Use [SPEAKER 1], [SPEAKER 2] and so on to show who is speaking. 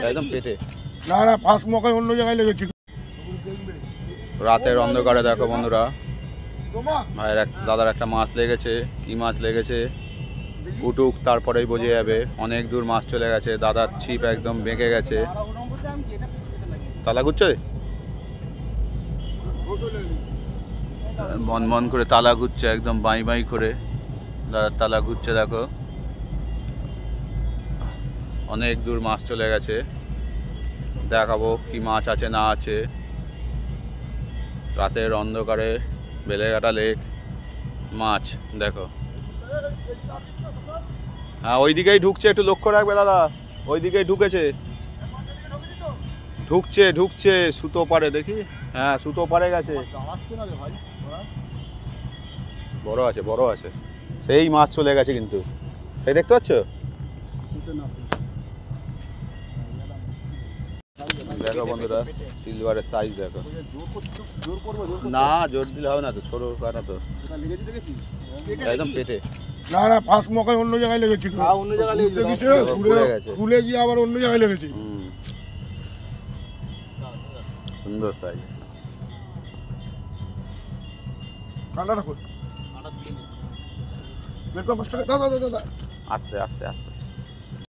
[SPEAKER 1] একদম পেটে।
[SPEAKER 2] না না ফার্স্ট মকায় অন্য জায়গায় লেগেছে।
[SPEAKER 1] রাতের অন্ধকারে দেখো বন্ধুরা, ভাইয়ের দাদার একটা মাছ লেগেছে। কি মাছ লেগেছে উঠুক তারপরেই বোঝা যাবে। অনেক দূর মাছ চলে গেছে, দাদার ছিপ একদম বেঁকে গেছে। তালা ঘুরছে, মন মন করে তালা ঘুরছে, একদম বাই বাই করে দাদার তালা ঘুরছে। দেখো অনেক দূর মাছ চলে গেছে, দেখাবো কি মাছ আছে না আছে। রাতের অন্ধকারে বেলেঘাটা লেক মাছ দেখো। হ্যাঁ ওইদিকেই ঢুকছে, একটু লক্ষ্য রাখবে দাদা, ওইদিকেই ঢুকেছে, ঢুকছে ঢুকছে সুতো পারে দেখি। হ্যাঁ সুতো পারে গেছে, বড় আছে বড় আছে, সেই মাছ চলে গেছে কিন্তু। সেই দেখতে পাচ্ছ, দেখো বন্ধুরা সিলভারের সাইজ দেখো। না জোর দিলে হবে না তো, ছোট কানা তো, একদম পেটে।
[SPEAKER 2] না না ফার্স্ট মকায় অন্য জায়গায় লেগেছিল,
[SPEAKER 3] অন্য জায়গায় লেগেছে,
[SPEAKER 2] খুলে গিয়ে আবার অন্য জায়গায় লেগেছে।
[SPEAKER 1] সুন্দর সাইজ।
[SPEAKER 2] কাঁটা রাখো, দাদা দাদা দাদা
[SPEAKER 1] আস্তে আস্তে আস্তে।